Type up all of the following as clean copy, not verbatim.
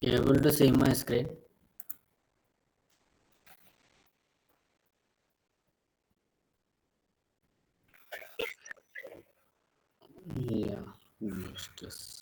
You able to see my screen? Yeah, this.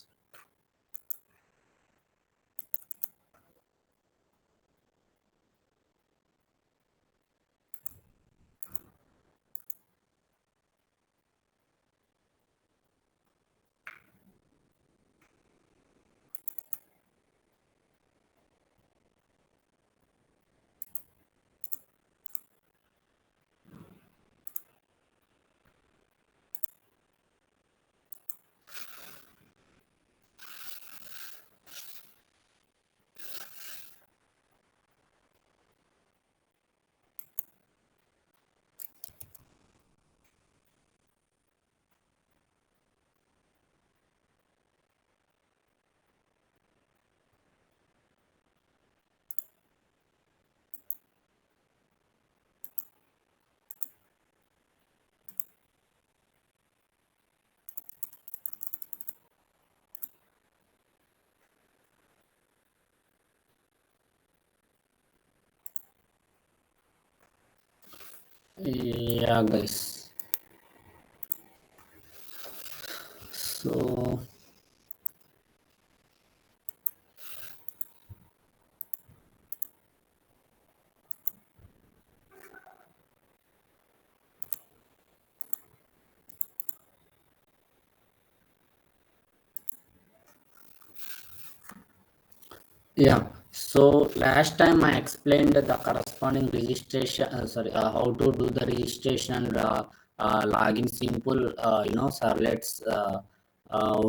Yeah, guys. So yeah. So last time I explained the corresponding registration. How to do the registration, login simple. Servlets.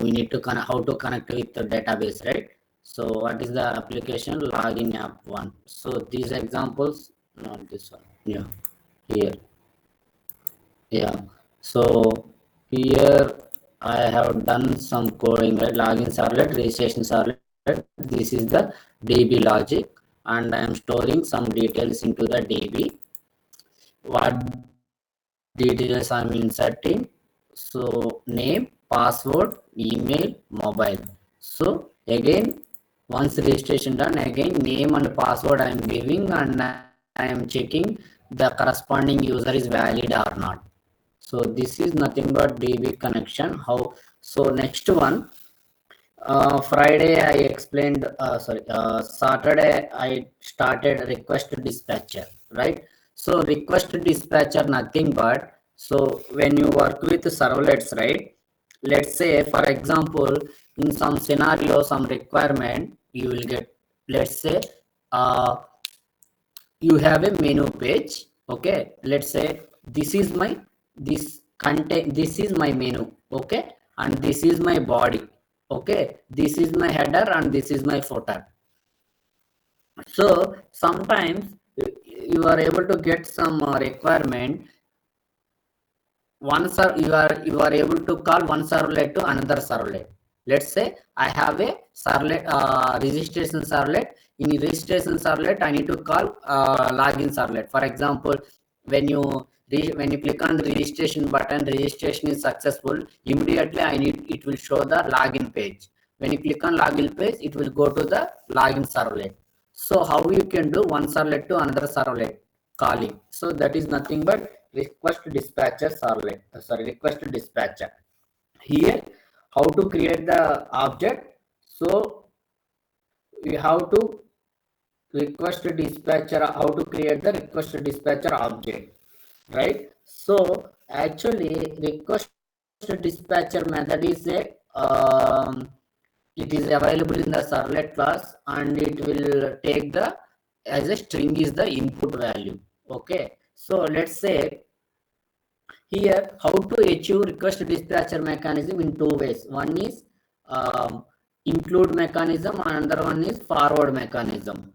We need to connect. How to connect with the database, right? So what is the application? Login app one. So these examples, not this one. Yeah, here. Yeah. So here I have done some coding, right? Login servlet, registration servlet. This is the DB logic, and I am storing some details into the DB. What details I'm inserting? So name, password, email, mobile. So again, once registration done, again name and password I am giving, and I am checking the corresponding user is valid or not. So this is nothing but DB connection. How? So next one, Friday I explained. Saturday I started request dispatcher, right? So request dispatcher nothing but, so when you work with servlets, right? Let's say for example, in some scenario, some requirement you will get. Let's say uh, you have a menu page. Okay, let's say this is my, this content, this is my menu. Okay, and this is my body. Okay, this is my header and this is my footer. So sometimes you are able to get some requirement. Once you are able to call one servlet to another servlet. Let's say I have a servlet, registration servlet. In registration servlet I need to call login servlet. For example, when you when you click on the registration button, registration is successful, immediately I need, it will show the login page. When you click on login page, it will go to the login servlet. So how you can do one servlet to another servlet calling? So that is nothing but request dispatcher servlet. Request dispatcher. Here, how to create the object? So we have to request dispatcher. How to create the request dispatcher object, right? So actually, request dispatcher method is a it is available in the servlet class, and it will take the, as a string is the input value. Okay, so let's say here how to achieve request dispatcher mechanism in two ways. One is include mechanism, another one is forward mechanism.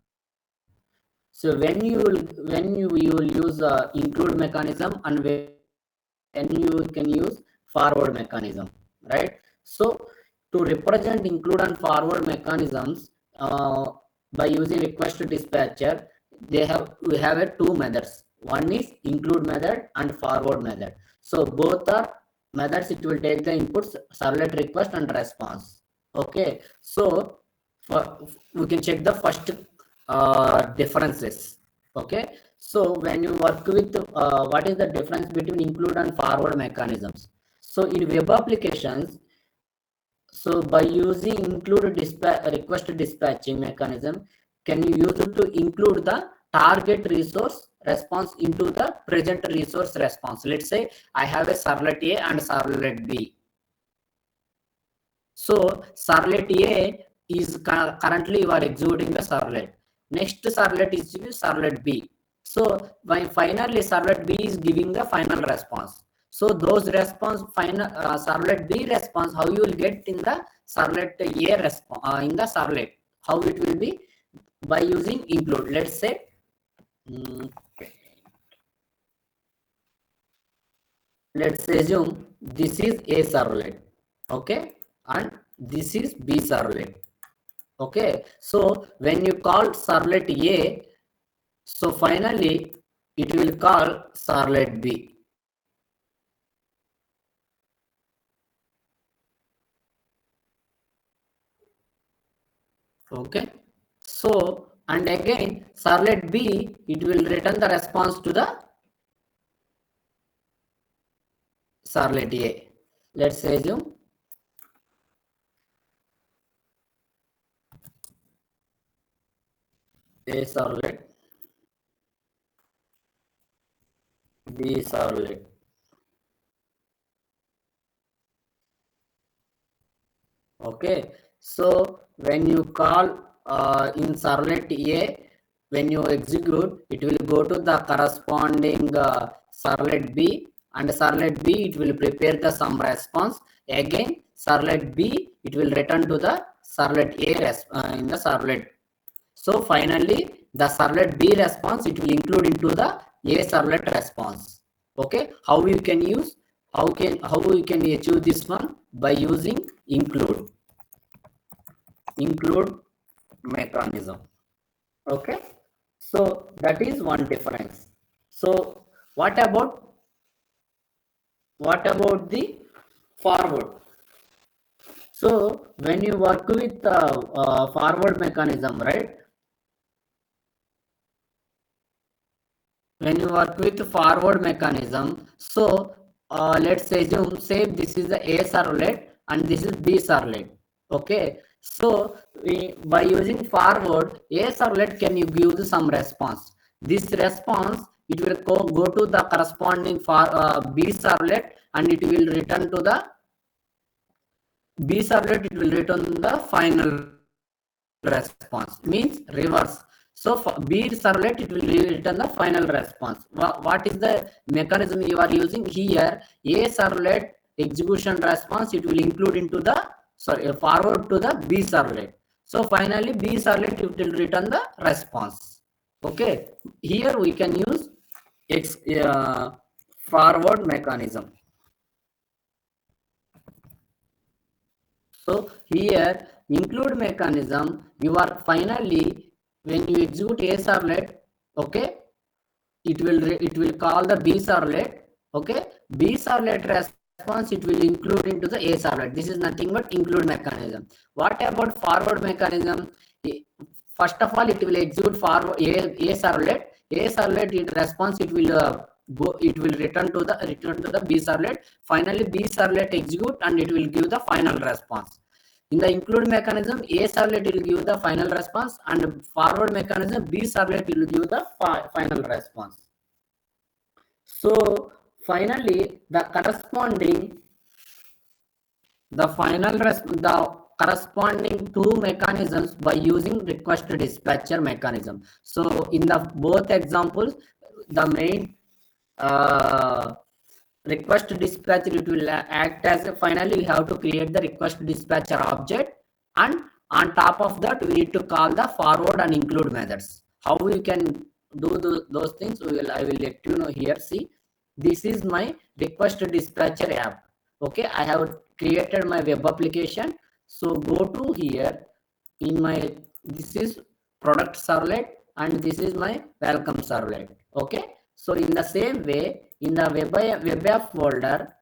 So when you will use include mechanism, and when you can use forward mechanism, right? So to represent include and forward mechanisms, by using request dispatcher, we have a two methods. One is include method and forward method. So both are methods. It will take the inputs servlet request and response. Okay, so we can check the first differences. Okay, so when you work with what is the difference between include and forward mechanisms? So in web applications, so by using include request dispatching mechanism, can you use it to include the target resource response into the present resource response? Let's say I have a servlet A and servlet B. So servlet A is currently you are executing the servlet. Next servlet is servlet B. So by finally servlet B is giving the final response. So those response final servlet B response, how you will get in the servlet A response in the servlet? How it will be? By using include. Let's say let's assume this is A servlet, okay, and this is B servlet. Okay, so when you call servlet A, so finally it will call servlet B. Okay, so and again servlet B, it will return the response to the servlet A. Let's assume A servlet, B servlet. Okay, so when you call in servlet A, when you execute, it will go to the corresponding servlet B, and servlet B, it will prepare the some response. Again, servlet B, it will return to the servlet A in the servlet. So finally, the servlet B response, it will include into the A servlet response. Okay, how we can use, how we can achieve this one? By using include mechanism. Okay, so that is one difference. So what about the forward? So when you work with forward mechanism, right? When you work with forward mechanism, so let's assume, say this is the A servlet and this is B servlet. Okay, so by using forward, A servlet can you give some response. This response, it will go to the corresponding for B servlet, and it will return to the B servlet, it will return the final response, means reverse. So for B servlet, it will return the final response. What is the mechanism you are using here? A servlet execution response, it will include into the forward to the B servlet. So finally B servlet, it will return the response. Okay, here we can use forward mechanism. So here include mechanism, you are finally when you execute A servlet, okay, it will call the B servlet, okay, B servlet response, it will include into the A servlet. This is nothing but include mechanism. What about forward mechanism? First of all, it will execute forward A servlet. A servlet, it response, it will it will return to the B servlet. Finally B servlet execute, and it will give the final response. In the include mechanism, A servlet will give the final response, and forward mechanism, B servlet will give the final response. So finally, the corresponding two mechanisms by using request dispatcher mechanism. So in the both examples, the main request dispatcher, it will act as finally we have to create the request dispatcher object, and on top of that we need to call the forward and include methods. How we can do those things, I will let you know here. See, this is my request dispatcher app. Okay, I have created my web application. So go to here in my, this is product servlet, and this is my welcome servlet. Okay, so in the same way, in the web app folder,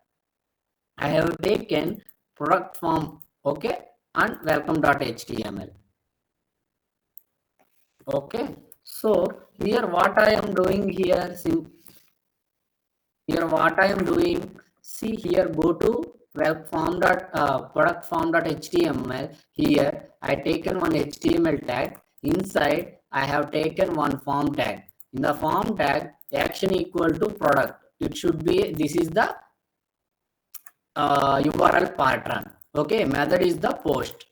I have taken product form, okay, and welcome.html. Okay, so here what I am doing here, here what I am doing, see here, go to web form dot product form dot html. Here I taken one html tag. Inside I have taken one form tag. In the form tag, action equal to product, it should be, this is the URL pattern. Okay, method is the post.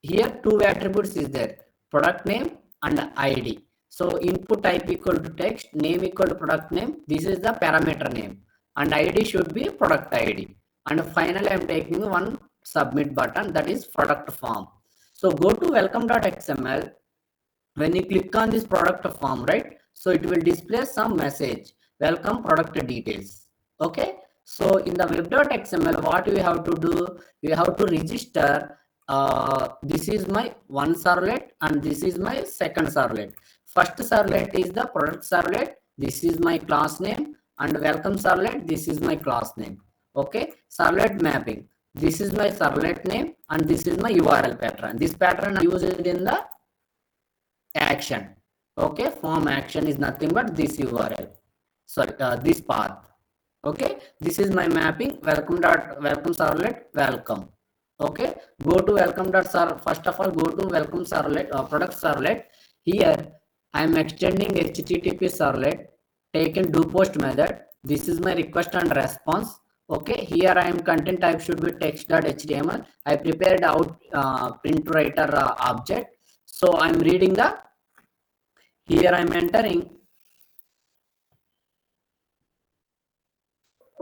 Here two attributes is there, product name and id. So input type equal to text, name equal to product name, this is the parameter name, and id should be product id. And finally I am taking one submit button, that is product form. So go to welcome.xml. When you click on this product form, right, so it will display some message, welcome product details. Okay, so in the web.xml, what we have to do, we have to register, this is my one servlet and this is my second servlet. First servlet is the product servlet, this is my class name, and welcome servlet, this is my class name. Okay, servlet mapping, this is my servlet name and this is my URL pattern. This pattern I use it in the action. Okay, form action is nothing but this URL, sorry, this path. Okay, this is my mapping, welcome servlet, welcome. Okay, go to welcome dot serv, first of all go to welcome servlet, product servlet. Here I am extending http servlet, taken do post method, this is my request and response. Okay, here I am content type should be text.html. I prepared out print writer object. So I am reading the, here I am entering.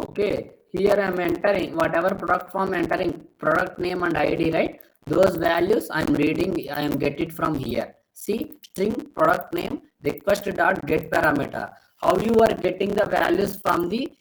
Okay, here I am entering whatever product form, entering product name and id, right, those values I am reading, I am get it from here. See, string product name request dot get parameter. How you are getting the values from the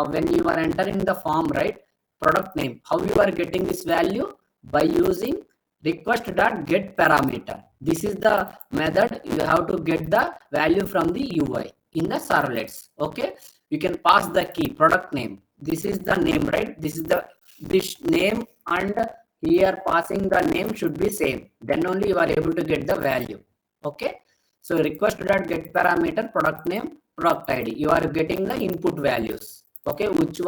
when you are entering the form, right, product name, how you are getting this value, by using request dot get parameter. This is the method you have to get the value from the UI in the servlets. Okay, you can pass the key product name, this is the name, right, this is the, this name, and here passing the name should be same, then only you are able to get the value. Okay, so request dot get parameter product name product id, you are getting the input values. Okay, which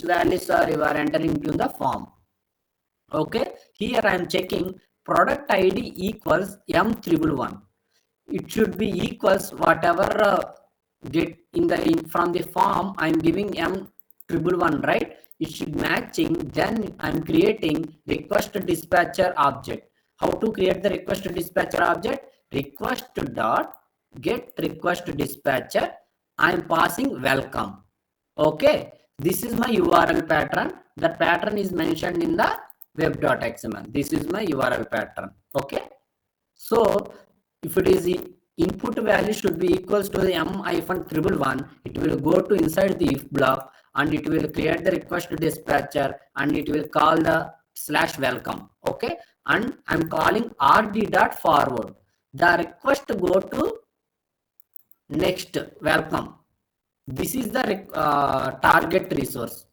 values are you are entering to the form. Okay, here I am checking product id equals m111. It should be equals whatever get in the from the form I'm giving m111, right, it should matching. Then I'm creating request dispatcher object. How to create the request dispatcher object? Request dot get request dispatcher, I'm passing welcome. Okay, this is my URL pattern, that pattern is mentioned in the web.xml, this is my URL pattern. Okay, so if it is the input value should be equals to the m-111, it will go to inside the if block and it will create the request dispatcher and it will call the slash welcome. Okay, and I'm calling rd.forward, the request go to next welcome. This is the target resource.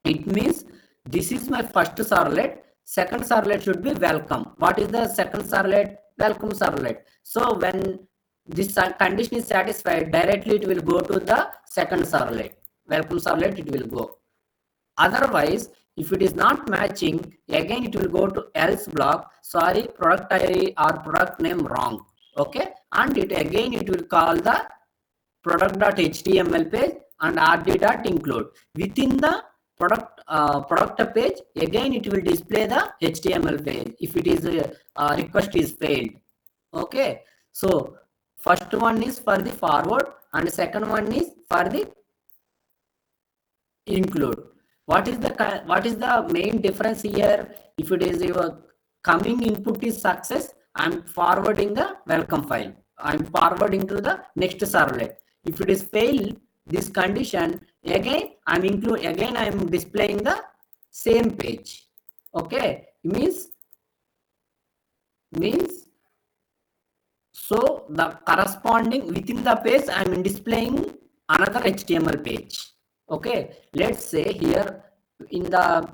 It means this is my first servlet, second servlet should be welcome. What is the second servlet? Welcome servlet. So when this condition is satisfied, directly it will go to the second servlet, welcome servlet it will go. Otherwise, if it is not matching, again it will go to else block, sorry, product id or product name wrong. Okay, and it again it will call the product.html page and rd.include. Within the product page, again it will display the HTML page if it is request is failed. Okay, so first one is for the forward and second one is for the include. What is the main difference here? If it is your coming input is success, I'm forwarding the welcome file, I'm forwarding to the next servlet. If it is fail this condition, again I'm displaying the same page. Okay, means so the corresponding within the page I'm displaying another HTML page. Okay, let's say here in the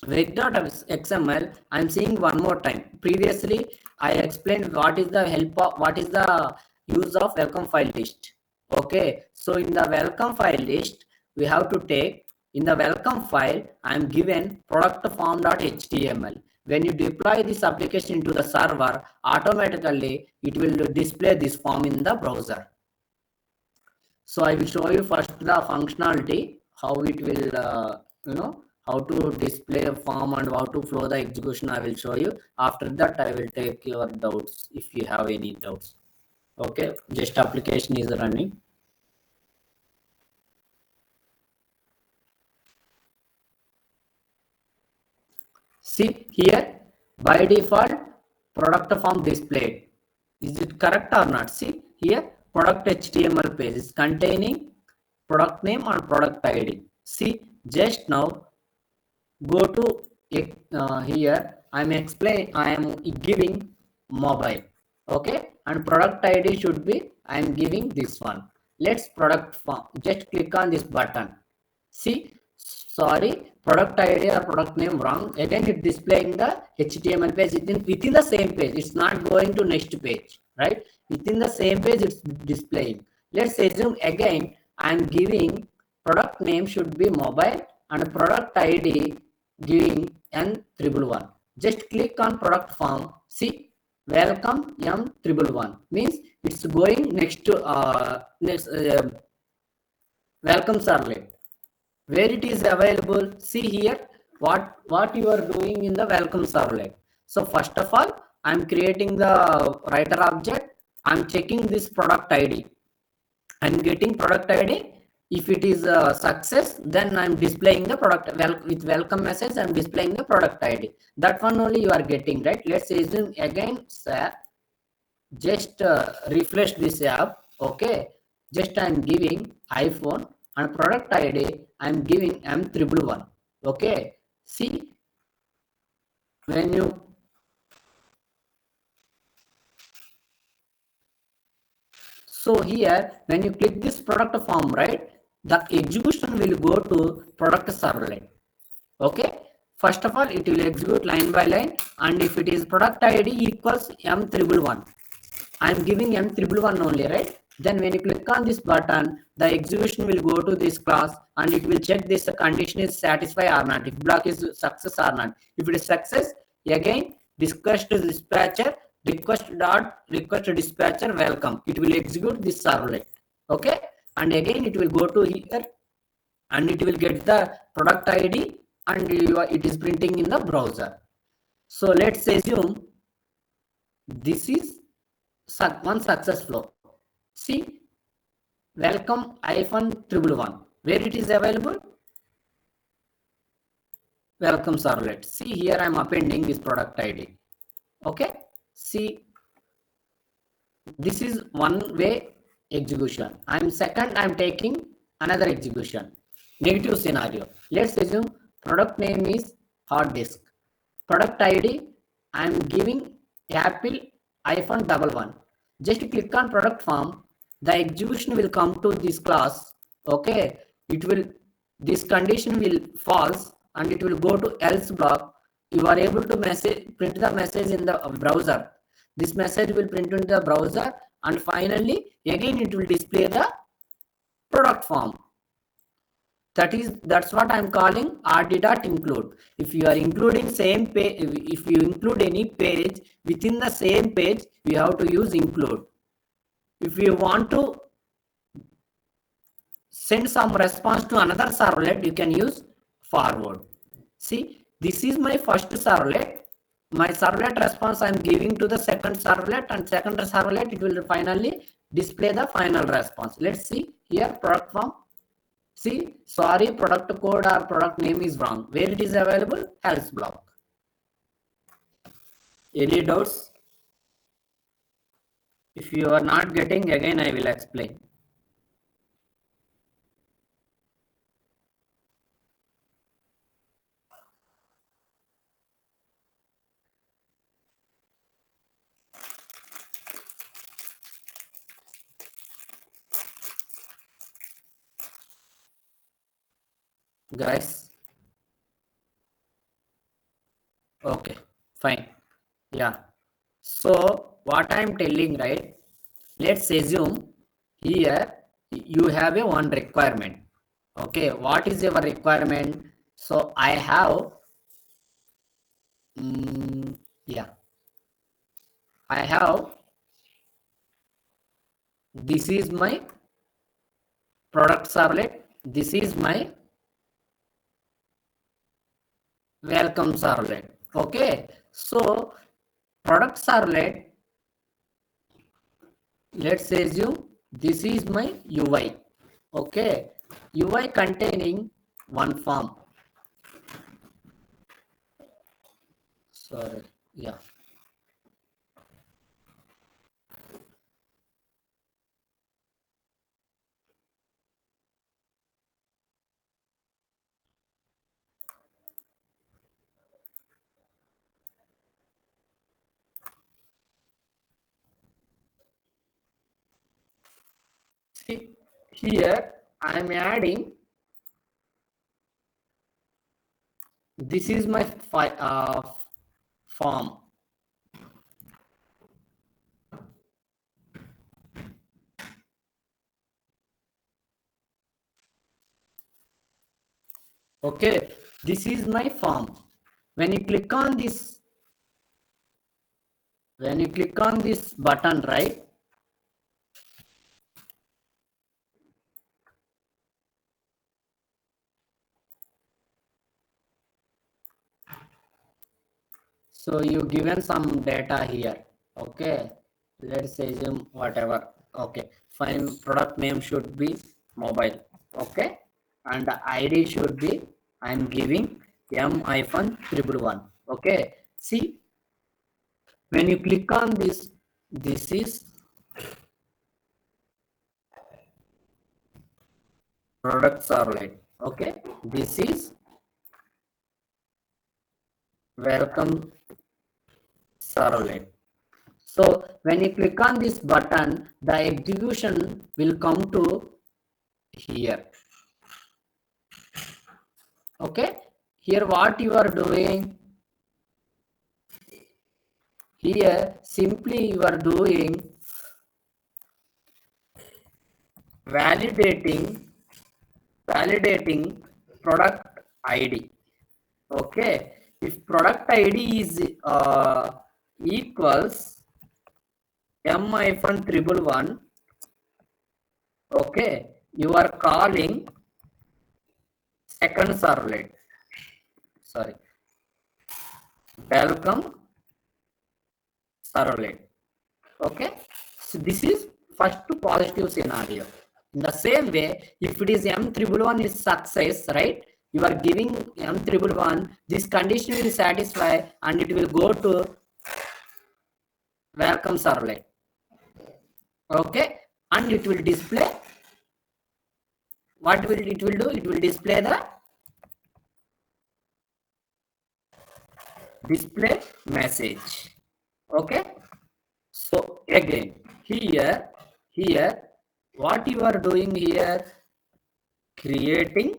wake.xml, I'm seeing one more time. Previously I explained what is the use of welcome file list. Okay, so in the welcome file list we have to take, in the welcome file I'm given product form.html. When you deploy this application into the server, automatically it will display this form in the browser. So I will show you first the functionality, how it will, how to display a form and how to flow the execution. I will show you. After that, I will take your doubts if you have any doubts. Okay, just application is running. See here, by default, product form displayed. Is it correct or not? See here, product HTML page is containing product name and product ID. See, just now go to here. I am giving mobile. Okay, and product ID should be, I am giving this one. Let's product form, just click on this button. See, sorry, product ID or product name wrong. Again it displaying the HTML page within the same page. It's not going to next page, right? Within the same page it's displaying. Let's assume again I'm giving product name should be mobile and product ID giving M111. Just click on product form. See, welcome M111 means it's going next to welcome servlet. Where it is available, see here what you are doing in the welcome servlet. So first of all, I'm creating the writer object. I'm checking this product ID. I'm getting product ID. If it is a success, then I'm displaying the product with welcome message. I'm displaying the product ID. That one only you are getting, right? Let's assume again, sir, just refresh this app. Okay, just I'm giving iPhone and product ID. I'm giving M111. Okay, see, when you, so here, when you click this product form, right, the execution will go to product servlet. Okay, first of all, it will execute line by line, and if it is product ID equals M111, I am giving M111 only, right? Then when you click on this button, the execution will go to this class and it will check this condition is satisfied or not, if block is success or not. If it is success, again request to dispatcher, request to dispatcher welcome. It will execute this servlet. Okay, and again it will go to here and it will get the product ID and it is printing in the browser. So let's assume this is one success flow. See, welcome iPhone 111. Where it is available? Welcome servlet. See here I am appending this product ID. Okay. See, this is one way execution. I'm taking another execution. Negative scenario. Let's assume product name is hard disk. Product ID I'm giving Apple iPhone 11. Just click on product form. The execution will come to this class. Okay, it will, this condition will false and it will go to else block. You are able to print the message in the browser. This message will print into the browser and finally again it will display the product form. That's what I'm calling rd.include. If you are including same page, if you include any page within the same page, you have to use include. If you want to send some response to another servlet, you can use forward. See, this is my first servlet. My servlet response I'm giving to the second servlet, and second servlet it will finally display the final response. Let's see here, product form. See, sorry, product code or product name is wrong. Where it is available? Else block. Any doubts? If you are not getting, again I will explain. Guys, Fine. Yeah. So what I'm telling, right? Let's assume here you have a one requirement. Okay, what is your requirement? So I have, yeah, I have, this is my product servlet. This is my welcome servlet. Okay, so product servlet, let's assume this is my UI. Okay, UI containing one form. Sorry, yeah. See, here I am adding, this is my form. Okay, this is my form. When you click on this, button, right? So you given some data here. Okay, let's assume whatever. Okay, fine. Product name should be mobile. Okay, and the ID should be, I'm giving M-111. Okay, see, when you click on this, this is product servlet. Okay, this is welcome servlet. So when you click on this button, the execution will come to here. Okay, here what you are doing, here simply you are doing validating product ID. Okay, if product ID is equals M-111, okay, you are calling second servlet, sorry, welcome servlet. Okay, so this is first positive scenario. In the same way, if it is M-111 is success, right, you are giving M-111, this condition will satisfy and it will go to welcome servlet. Okay, and it will display, what will it will do, it will display the display message. Okay, so again here what you are doing here, creating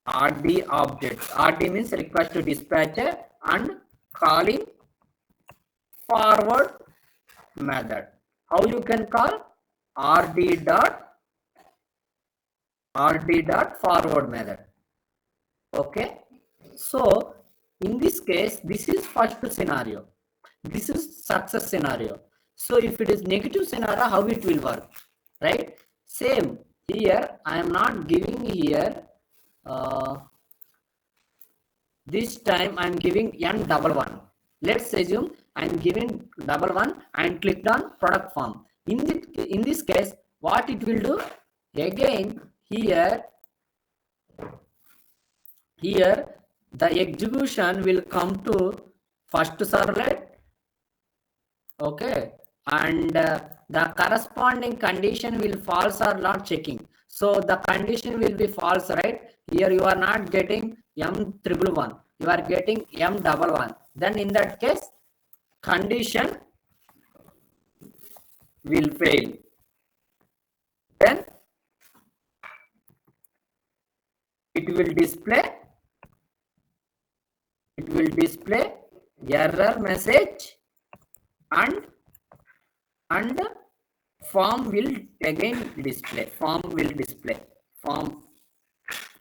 RD objects. RD means request to dispatcher, and calling forward method. How you can call? RD dot forward method. Okay, so in this case, this is first scenario, this is success scenario. So if it is negative scenario, how it will work, right? Same here, I am not giving here, this time I'm giving N11. Let's assume I'm giving 11 and clicked on product form. In this case, what it will do? Again, here the execution will come to first servlet. Okay, and the corresponding condition will false or not checking. So the condition will be false, right? Here you are not getting M-111, you are getting M-11. Then in that case, condition will fail. Then it will display display error message, and form will again display. Form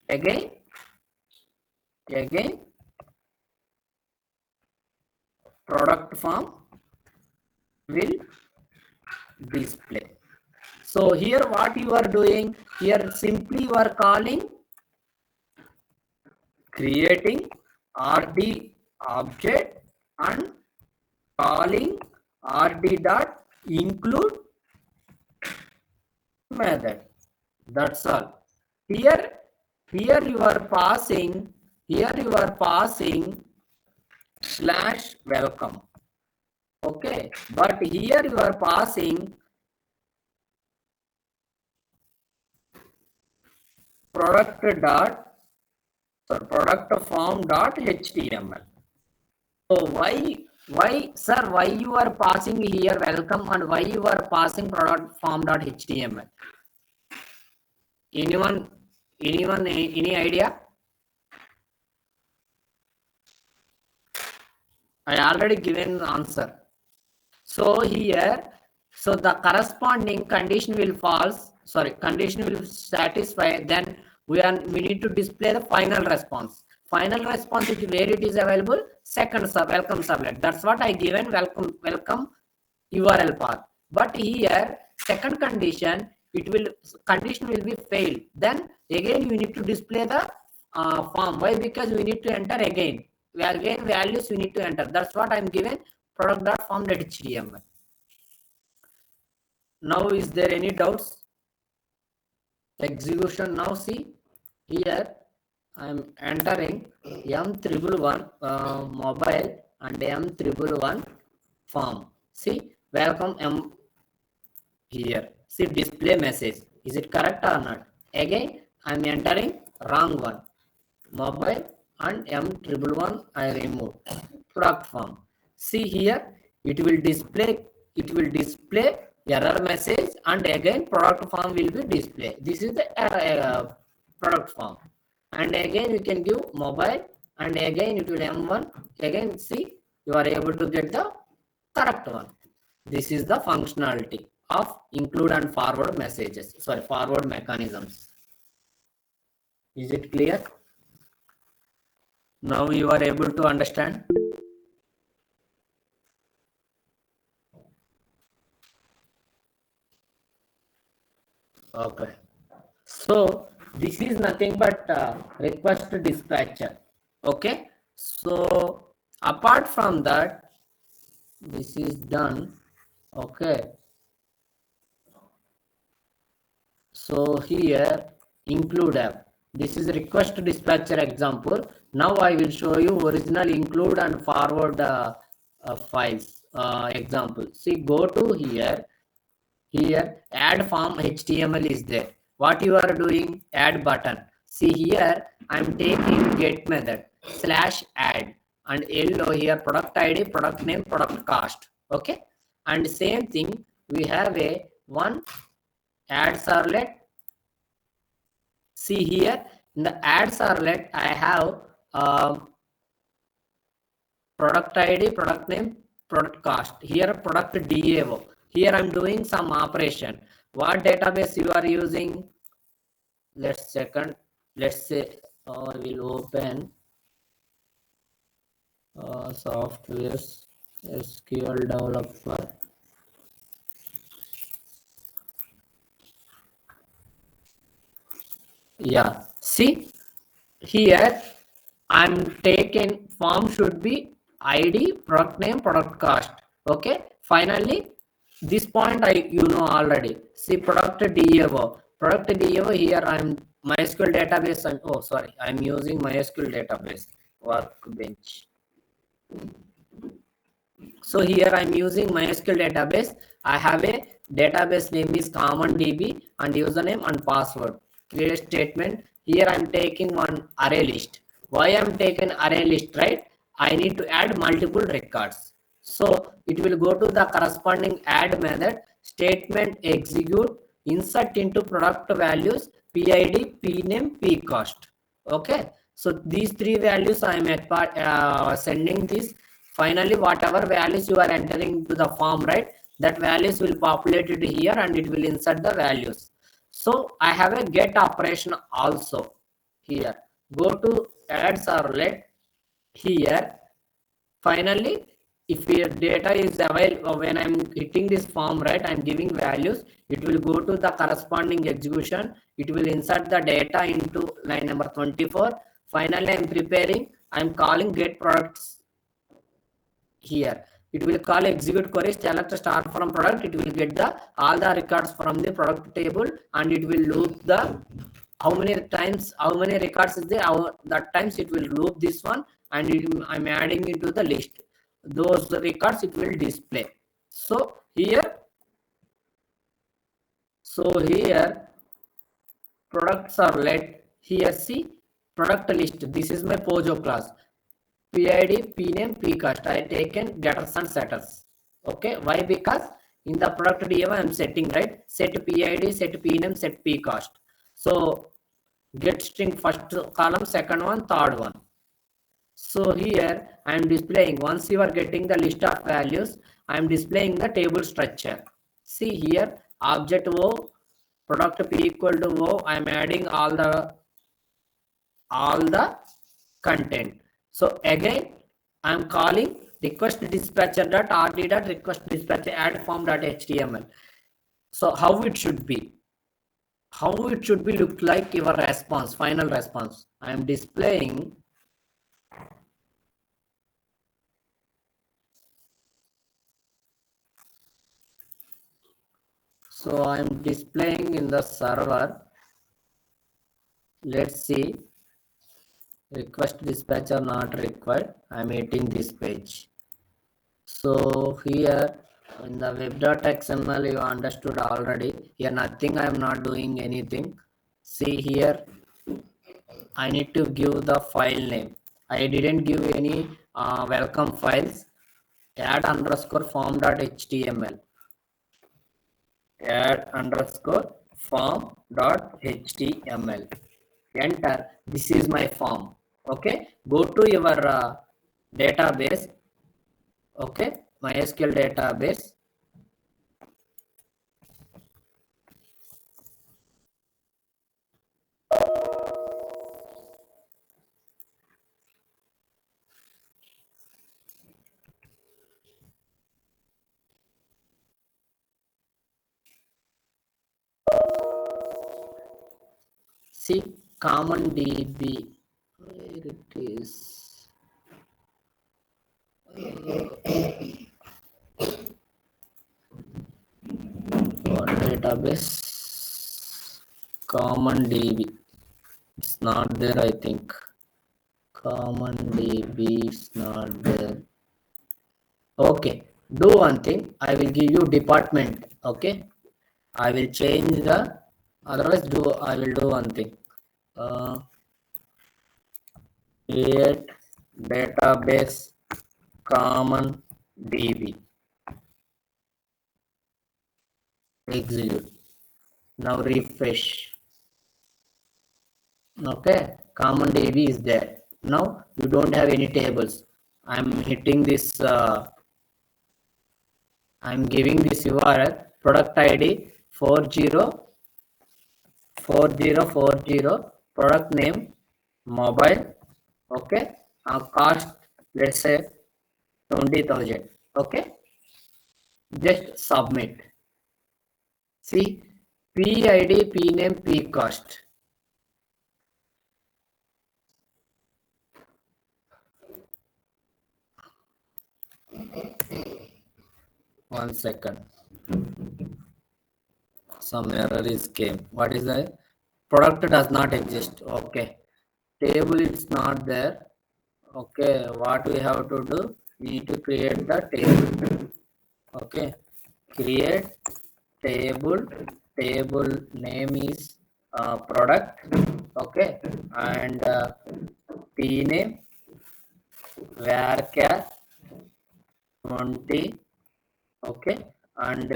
again product form will display. So here what you are doing, here simply you are calling, creating rd object and calling rd dot include method. That's all. Here you are passing slash welcome. Okay, but here you are passing product form dot html. So why sir, why you are passing here welcome and why you are passing product form dot html? Anyone any idea? I already given answer. So here, so the corresponding condition will false. Sorry, condition will satisfy. Then we need to display the final response. Final response is where it is available. Second welcome sublet. That's what I given welcome URL path. But here second condition condition will be failed. Then again we need to display the form. Why? Because we need to enter again values we need to enter. That's what I'm given product.form.html. Now is there any doubts? Execution. Now see here I'm entering M111 mobile and M111 form. See welcome M here. See display message. Is it correct or not? Again I'm entering wrong one. Mobile and M111 I removed. Product form. See here it will display error message and again product form will be display. This is the product form. And again you can give mobile and again it will M1. Again see you are able to get the correct one. This is the functionality of include and forward messages. Sorry, forward mechanisms. Is it clear? Now you are able to understand. Okay. So this is nothing but request dispatcher. Okay. So apart from that, this is done. Okay. So here include app. This is request dispatcher example. Now I will show you original include and forward files example. See, go to here. Here add form HTML is there. What you are doing? Add button. See here I'm taking get method /add and yellow here product ID, product name, product cost. Okay, and same thing we have a one add servlet. See here in the add servlet I have product ID, product name, product cost. Here product DAO. Here I'm doing some operation. What database you are using? Let's say I will open software SQL developer. Yeah, see here I'm taking form should be ID, product name, product cost. Okay, finally this point you know already. See product DAO. Product DAO here I'm MySQL database and I'm using MySQL database workbench. So here I'm using MySQL database. I have a database name is commondb and username and password. Create statement. Here I'm taking one array list. Why I'm taking array list, right? I need to add multiple records. So it will go to the corresponding add method, statement execute, insert into product values, PID, PName, PCost. Okay. So these three values I am sending this. Finally, whatever values you are entering to the form, right, that values will populate it here and it will insert the values. So I have a get operation also here. Go to add servlet here. Finally, if your data is available, when I'm hitting this form, right, I'm giving values, it will go to the corresponding execution. It will insert the data into line number 24. Finally, I'm preparing, I'm calling get products here. It will call execute query, select star from product. It will get the all the records from the product table, and it will loop the how many records is there, that times it will loop this one, and I'm adding into the list those records, it will display. So here products are let here, see product list. This is my Pojo class. PID, PName, PCost. I taken getters and setters. Okay, why? Because in the product DMO I am setting, right, set PID, set PName, set PCost. So get string first column, second one, third one. So here I am displaying, once you are getting the list of values, I am displaying the table structure. See here, object O, product P equal to O, I am adding all the content. So again, I am calling request dispatcher dot rd dot request dispatcher add form dot html. So how it should be? How it should be look like your response, final response. I am displaying. So I am displaying in the server. Let's see. Request dispatcher not required. I am hitting this page. So here in the web.xml you understood already. Here nothing, I am not doing anything. See here, I need to give the file name. I didn't give any welcome files. Add underscore form.html. Add underscore form.html. Enter. This is my form. Okay. Go to your database. Okay. MySQL database. See common DB, where it is. What database? Common DB. It's not there, I think. Common DB is not there. Okay, do one thing. I will give you department. Okay, I will change the. Otherwise, I will do one thing. Create database common DB. Execute. Now refresh. Okay, common DB is there. Now you don't have any tables. I'm hitting this. I'm giving this URL product ID 404040, product name mobile. Okay, cost let's say 20,000. Okay, just submit. See PID, PName, PCost. One second. Some error is came. What is the product does not exist? Okay, table is not there. Okay, what we have to do? We need to create the table. Okay, create table. Table name is product. Okay, and p name varchar 20. Okay, and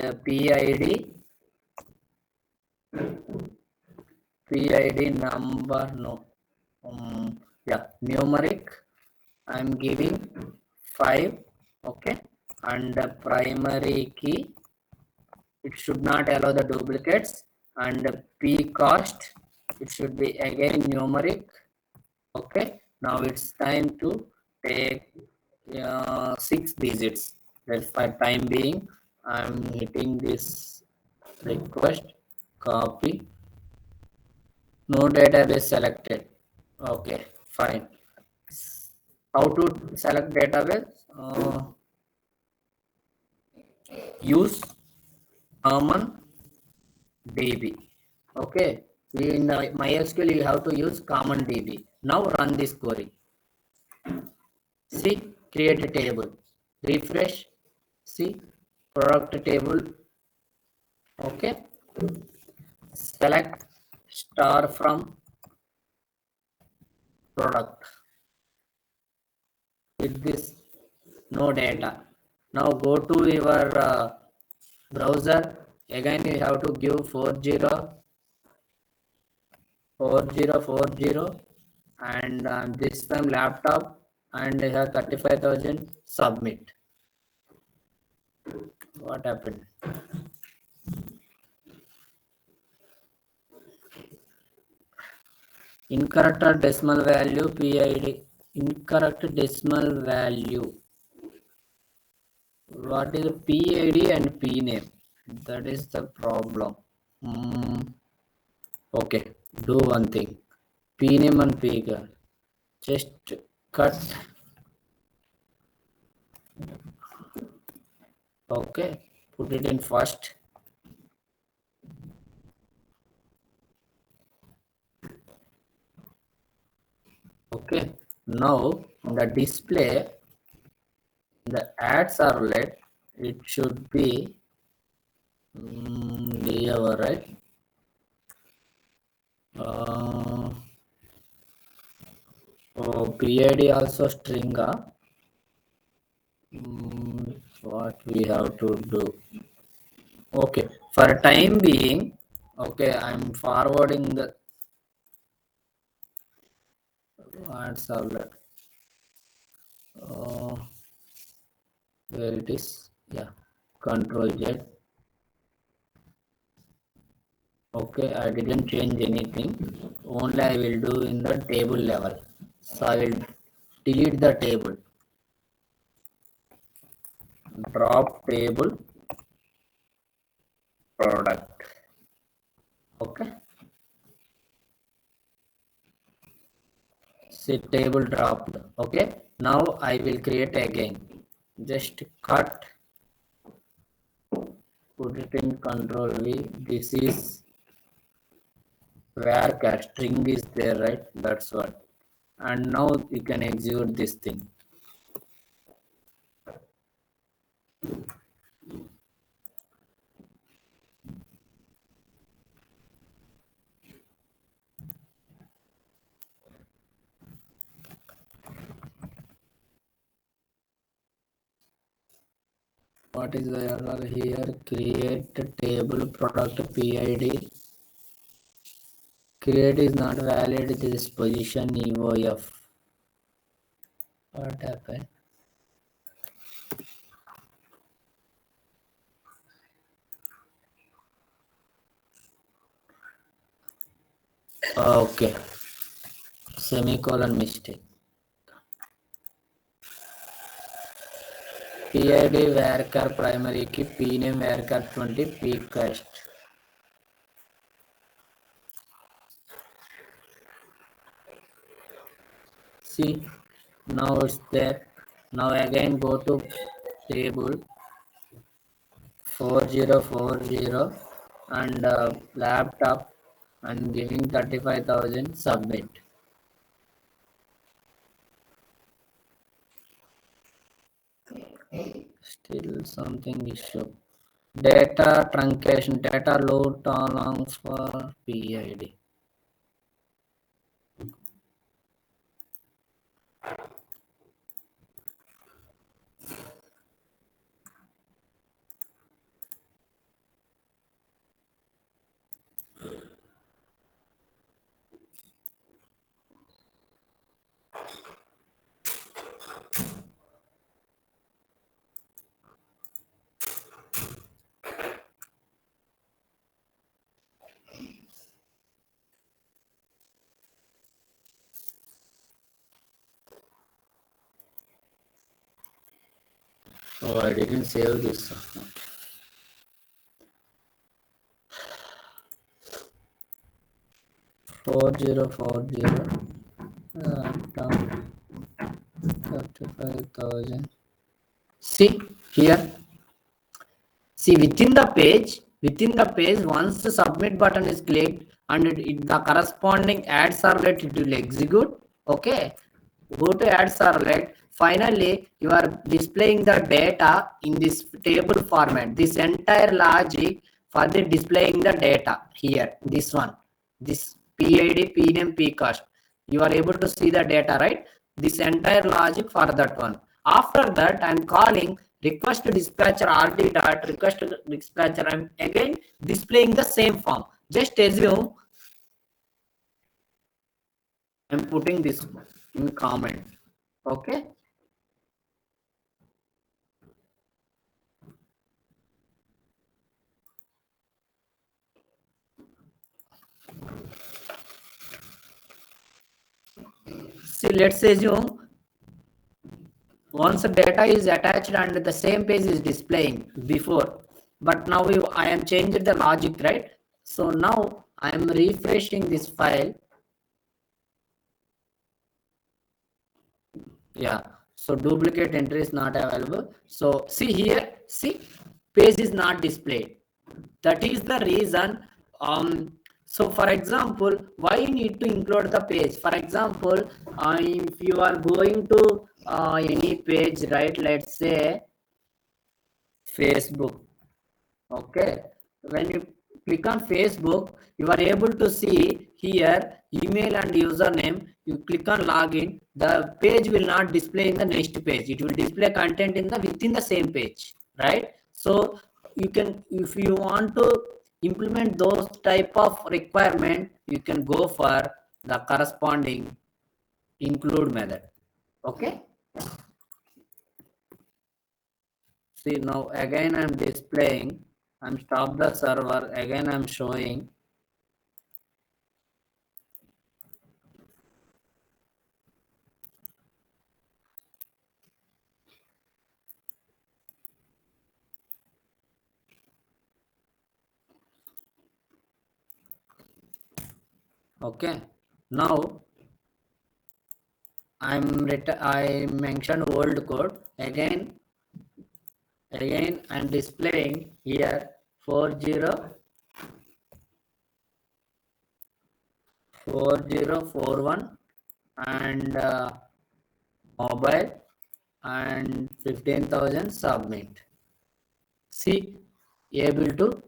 PID number, no, Yeah, numeric, I'm giving 5. Okay, and the primary key, it should not allow the duplicates, and p cost, it should be again numeric. Okay, now it's time to take 6 digits. That's for time being. I'm hitting this request, copy, no database selected. Okay, fine. How to select database? Use common DB. Okay, in MySQL you have to use common DB. Now run this query. See, create a table. Refresh. See, product table. Okay, select star from product. With this, no data. Now go to your browser. Again, you have to give 4040, and this time laptop, and you have 35,000. Submit. What happened? Incorrect decimal value PID. Incorrect decimal value. What is PID and P name? That is the problem. Okay, do one thing. P name and P girl. Just cut. Okay, put it in first. Okay, now the display, the add servlet, it should be here, right? PID also string. What we have to do? Okay, for time being, okay, I'm forwarding the add servlet. Where it is? Yeah, Control Z. Okay, I didn't change anything. Only I will do in the table level. So I will delete the table. Drop table product. Okay. See, table dropped. Okay. Now I will create again. Just cut. Put it in Control V. This is where string is there, right? That's what. And now you can execute this thing. What is the error here? Create table product PID. Create is not valid. This position EOF. What happened? Okay. Semicolon mistake. PID varchar primary key, P name varchar 20, P cast. See, now it's there. Now again go to table 4040 and laptop and giving 35,000. Submit. Still something issue. Data truncation, data load tolerance for PID. Oh, I didn't save this. 4040 35,000. See here. See within the page, once the submit button is clicked and the corresponding add servlet it will execute. Okay, go to add servlet. Finally, you are displaying the data in this table format. This entire logic for the displaying the data here. This one, this PID, PNAME, PCost. You are able to see the data, right? This entire logic for that one. After that, I'm calling request dispatcher RD dot request dispatcher. I'm again displaying the same form. Just assume I'm putting this in comment. Okay. See, let's assume once the data is attached and the same page is displaying before, but now I am changing the logic, right? So now I am refreshing this file. Yeah, so duplicate entry is not available. So see here, see, page is not displayed. That is the reason. So for example, why you need to include the page? For example, if you are going to any page, right? Let's say Facebook. Okay, when you click on Facebook, you are able to see here email and username. You click on login, the page will not display in the next page. It will display content in the within the same page, right? So you can, if you want to implement those type of requirement, you can go for the corresponding include method. Okay, see now again I'm displaying. I'm stop the server, again I'm showing. Okay, now I mentioned old code again I'm displaying here 4041 and mobile and 15,000 submit. See, able to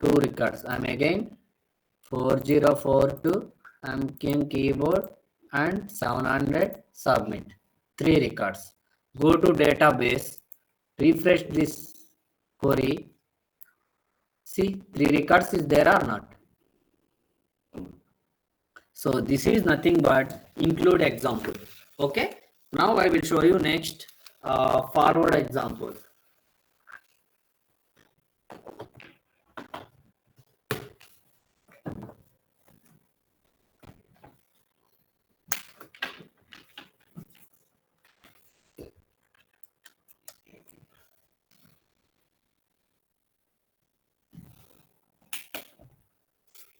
two records. I'm again 4042. I'm king keyboard and 700 submit. Three records. Go to database, refresh this query. See, three records is there or not? So this is nothing but include example. Okay. Now I will show you next forward example.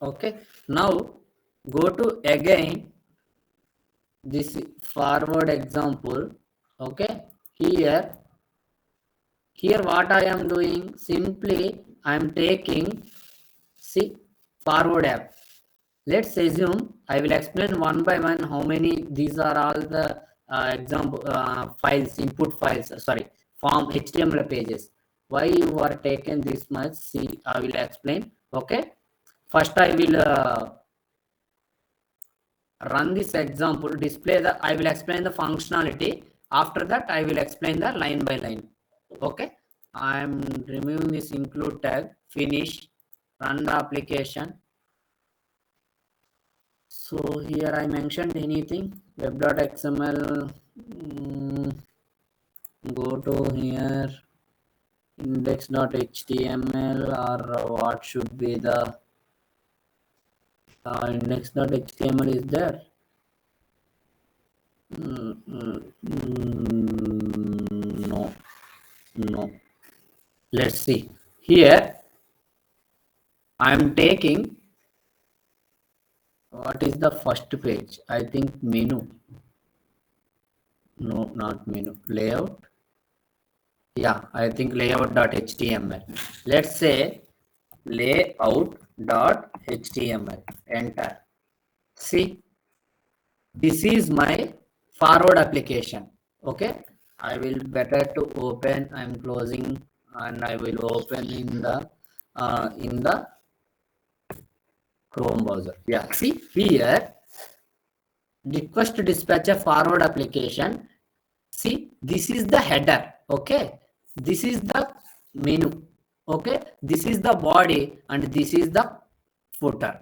Okay, now go to again this forward example. Okay, here what I am doing, simply I am taking, see, forward app. Let's assume I will explain one by one how many these are all the example files, input files, sorry, form HTML pages. Why you are taken this much, see, I will explain. Okay, first I will run this example, display the, I will explain the functionality. After that I will explain the line by line. Okay, I am removing this include tag, finish, run the application. So here I mentioned anything web.xml, go to here index.html, or what should be the index.html is there. No, No. Let's see. Here I am taking, what is the first page? I think menu. No, not menu. Layout. Yeah, I think layout.html. Let's say layout.html. Enter. See, this is my forward application. Okay, I will better to open. I'm closing and I will open in the Chrome browser. Yeah, see here, request to dispatch a forward application. See, this is the header. Okay, this is the menu. Okay, this is the body and this is the footer.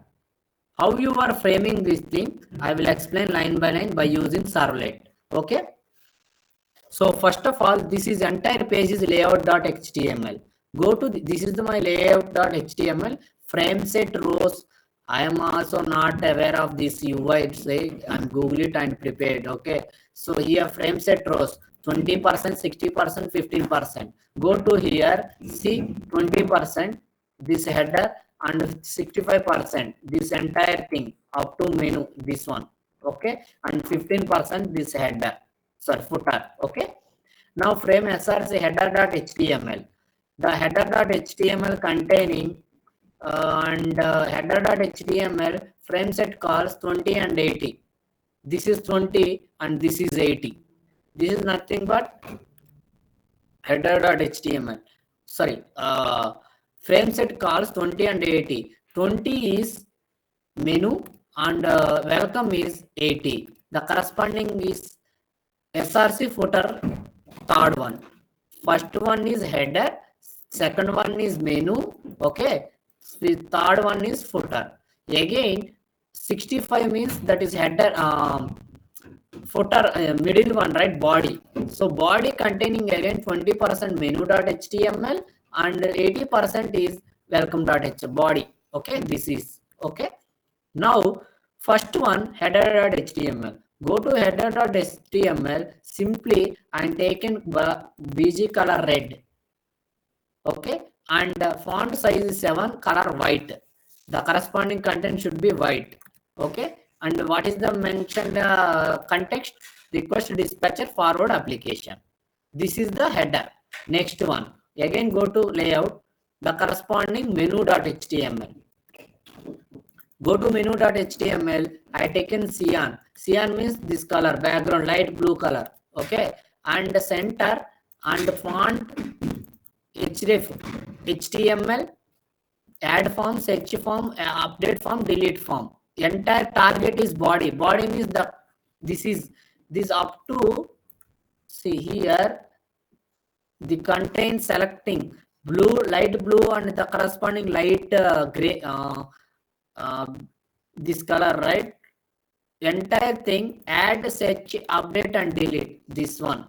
How you are framing this thing, I will explain line by line by using servlet. Okay, so first of all, this is entire page is layout.html. Go to this is my layout.html frame set rows. I am also not aware of this UI. Say I'm Google it and prepared. Okay, so here frame set rows 20%, 60%, 15%. Go to here, see 20% this header and 65% this entire thing up to menu, this one. Okay, and 15% this header, sorry, footer. Okay, now frame src header.html. The header.html containing and header.html frame set calls 20 and 80. This is 20 and this is 80. This is nothing but header.html. Sorry, frame set calls 20 and 80. 20 is menu and welcome is 80. The corresponding is src footer, third one. First one is header, second one is menu. Okay, the third one is footer. Again 65 means that is header, footer, middle one, right, body. So body containing again 20% menu.html and 80% is welcome.html body. Okay, this is okay. Now first one header.html. Go to header.html. Simply I'm taken bg color red. Okay, and font size is 7, color white. The corresponding content should be white. Okay, and what is the mentioned context? Request dispatcher forward application. This is the header. Next one, again go to layout, the corresponding menu.html. Go to menu.html. I taken cyan. Cyan means this color, background light blue color. Okay, and center and font href html, add form, search form, update form, delete form. Entire target is body. Body means the this up to, see here, the content selecting blue, light blue and the corresponding light gray, this color, right? Entire thing, add, search, update and delete, this one.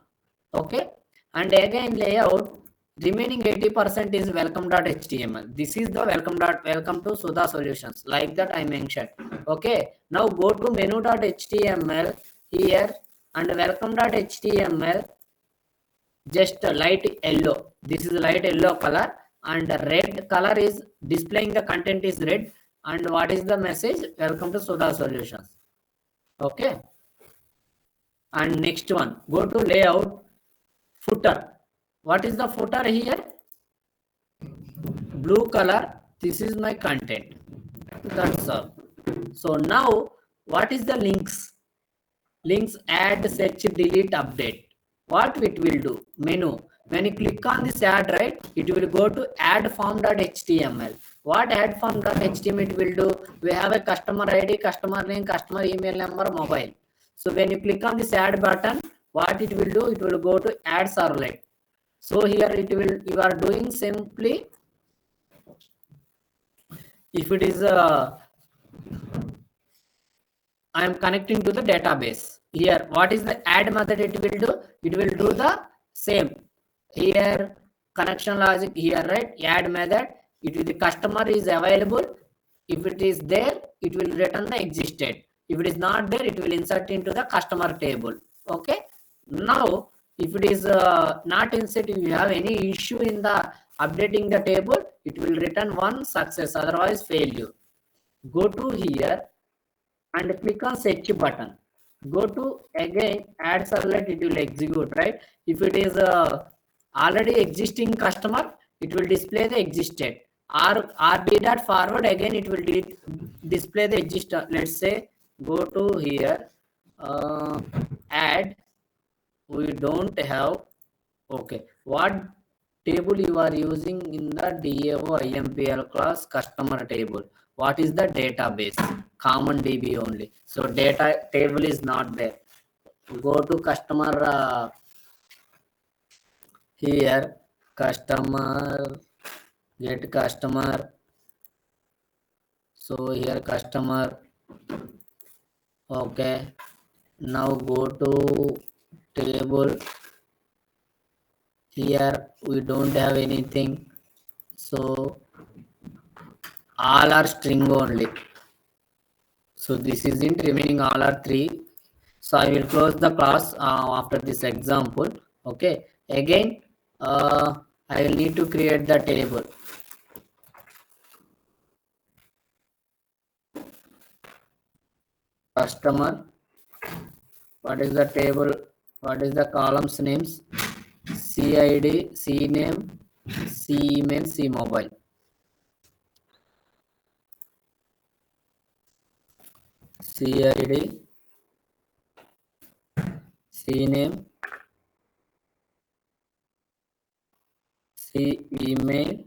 Okay, and again layout, remaining 80% is welcome.html. This is the welcome to Sudha Solutions, like that I mentioned. Okay, now go to menu.html here and welcome.html, just light yellow. This is light yellow color and red color is displaying the content is red. And what is the message? Welcome to Sudha Solutions. Okay, and next one, go to layout, footer. What is the footer here? Blue color. This is my content. That's all. So now what is the links? Links, add, search, delete, update. What it will do? Menu. When you click on this add, right, it will go to add form.html. What add form.html it will do? We have a customer ID, customer name, customer email number, mobile. So when you click on this add button, what it will do? It will go to add servlet. So here it will, you are doing simply, if it is I am connecting to the database. Here what is the add method? It will do, it will do the same. Here connection logic here, right? Add method, it will, the customer is available. If it is there, it will return the existed. If it is not there, it will insert into the customer table. Okay, now If it is not insert, if you have any issue in the updating the table, it will return one success, otherwise failure. Go to here and click on search button. Go to again add servlet, it will execute, right? If it is already existing customer, it will display the existed, or rd dot forward, again it will display the existing. Let's say go to here, add, we don't have. Okay, what table you are using in the DAO IMPL class customer table? What is the database? Common DB only. So data table is not there. Go to customer, here customer, get customer. So here customer. Okay, now go to table. Here we don't have anything, so all are string only. So this isn't remaining, all are 3. So I will close the class after this example. Okay, again I will need to create the table. Customer, what is the table, what is the columns names? CID, CNAME, CEmail, CMobile. CID, CNAME, CEmail,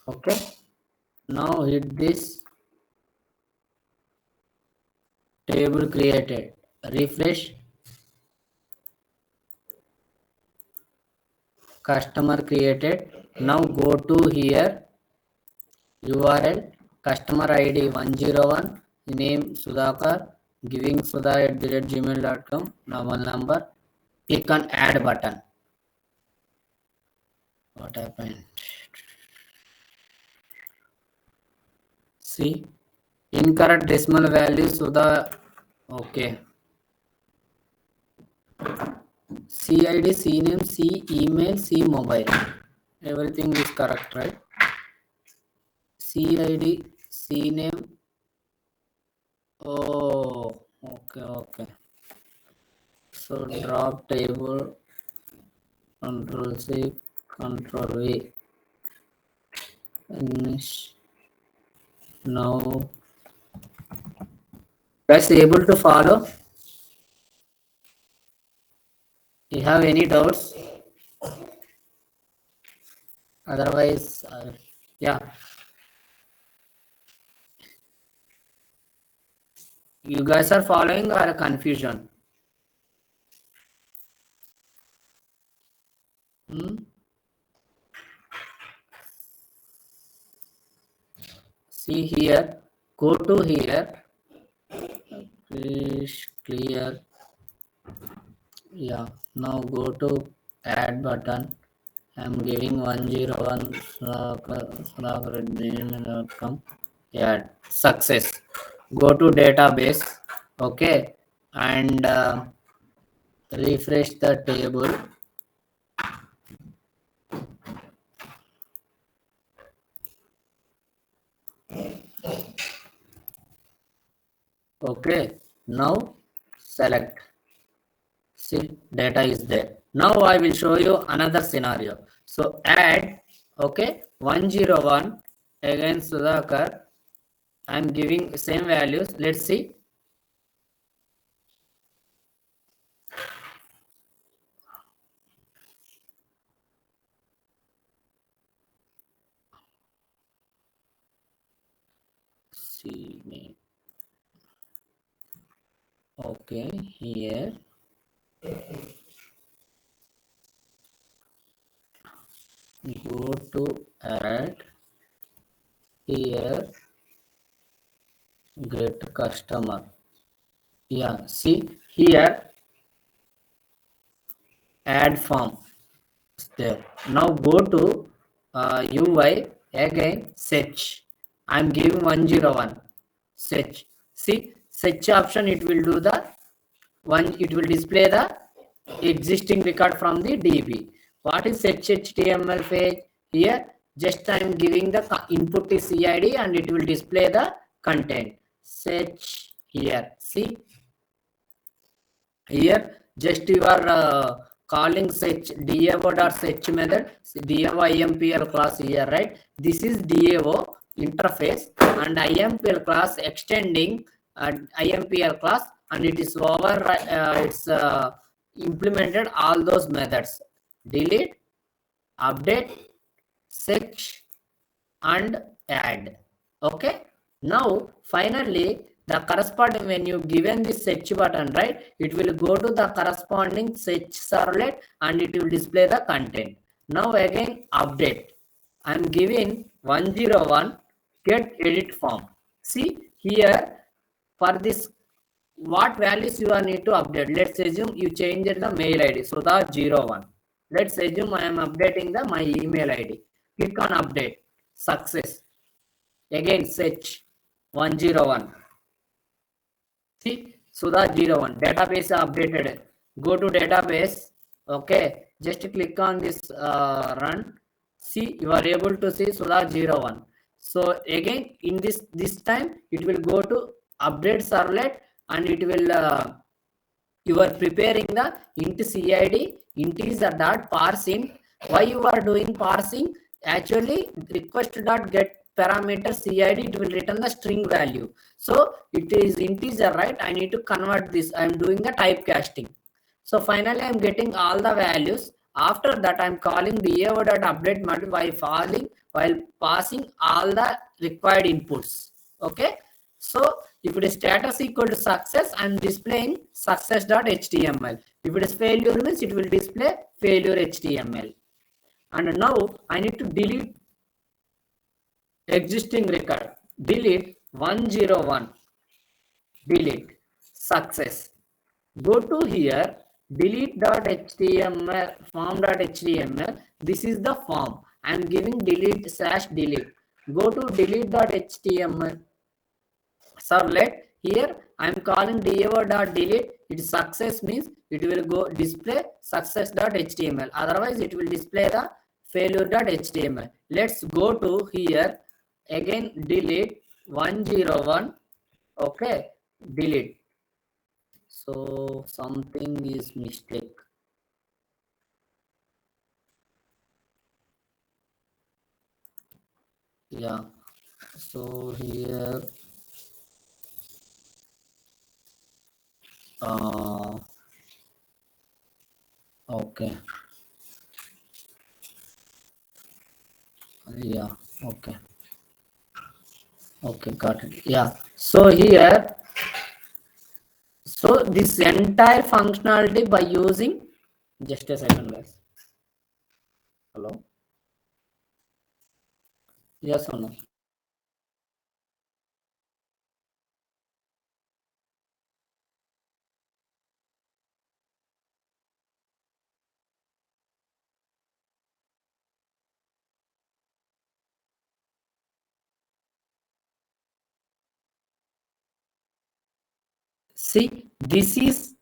okay. Now hit this, table created, refresh, customer created. Now go to here, URL, customer ID 101, name Sudhakar, giving sudha@gmail.com, normal number. Click on add button. What happened? See, incorrect decimal value, Sudha. Okay, CID, CNAME, CEmail, CMobile, everything is correct, right? CID, CNAME. Oh, okay. So drop table, Control C, Control V, finish. Now, guys, able to follow? You have any doubts? Otherwise, yeah, you guys are following or a confusion? See here, go to here, please clear. Yeah, now go to add button. I'm giving 101 yeah, success. Go to database. Okay, and refresh the table. Okay, now select. See, data is there. Now I will show you another scenario. So add, okay, 101, again Sudhakar. I'm giving same values. Let's see. See me. Okay, here. go to add here, get customer. Yeah, see here, add form is there. Now go to UI, again search. I'm giving 101 search. See search option, it will do the one, it will display the existing record from the DB. What is search HTML page? Here just I am giving the input is CID and it will display the content. Search here, see here just you are calling search davo.search method, davo impl class here, right? This is davo interface and impl class extending impl class, and it is over it's implemented all those methods: delete, update, search and add. Okay, now finally the corresponding, when you given the search button, right, it will go to the corresponding search servlet and it will display the content. Now again update, I'm giving 101 get edit form. See here, for this what values you are need to update. Let's assume you changed the mail id so the 01. Let's assume I am updating the my email id. Click on update, success. Again search 101. See Sudha 01 database updated. Go to database. Okay, just click on this run. See, you are able to see Sudha 01. So again in this time it will go to update servlet and it will you are preparing the int cid integer dot parsing. Why you are doing parsing? Actually request dot get parameter cid, it will return the string value, so it is integer, right? I need to convert this. I am doing the typecasting. So finally I'm getting all the values. After that I'm calling davo.update method while passing all the required inputs. Okay, so if it is status equal to success, I'm displaying success.html. If it is failure means it will display failure HTML. And now I need to delete existing record. Delete 101. Delete success. Go to here, delete.html, form.html. This is the form. I'm giving delete/delete. Go to delete.html servlet. Here I'm calling davo.delete. Its success means it will go display success.html. Otherwise it will display the failure.html. Let's go to here again, delete 101. Okay, delete. So something is mistake. Yeah, so here okay, yeah, okay, got it. Yeah, so here, so this entire functionality by using, just a second guys, hello, yes or no? See, this is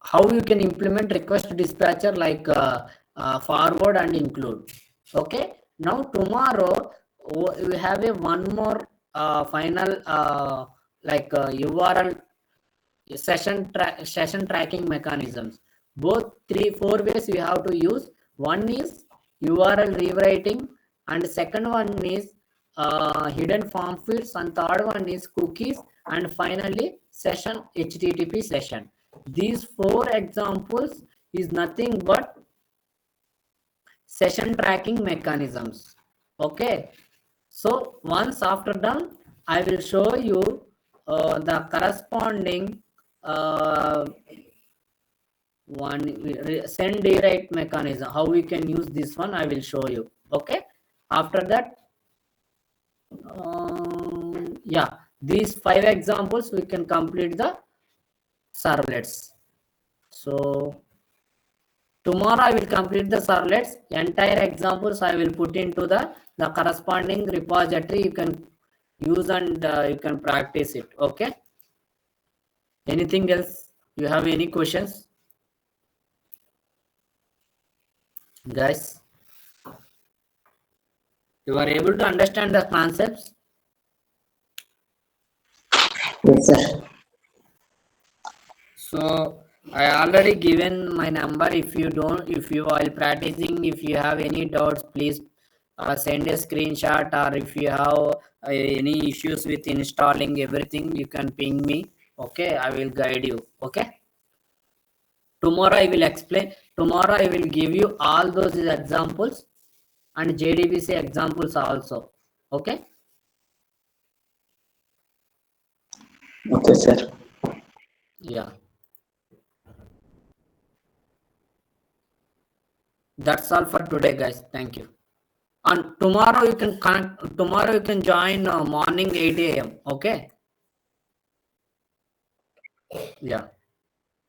how you can implement request dispatcher, like forward and include. Okay, now tomorrow we have a one more final like URL session tracking mechanisms. Both 3-4 ways we have to use. One is URL rewriting, and second one is hidden form fields, and third one is cookies, and finally session HTTP session. These 4 examples is nothing but session tracking mechanisms. Okay, so once after done, I will show you the corresponding one send direct mechanism. How we can use this one, I will show you. Okay, after that, yeah, these 5 examples we can complete the servlets. So tomorrow I will complete the servlets. Entire examples I will put into the corresponding repository. You can use and you can practice it. Okay. Anything else? You have any questions, guys? You are able to understand the concepts? Yes, sir. So I already given my number. If you while practicing, if you have any doubts, please send a screenshot, or if you have any issues with installing everything, you can ping me. Okay, I will guide you. Okay. Tomorrow I will explain. Tomorrow I will give you all those examples and JDBC examples also. Okay. Okay, sir. Yeah. That's all for today, guys. Thank you. And tomorrow you can connect. Tomorrow you can join morning 8 a.m. Okay. Yeah.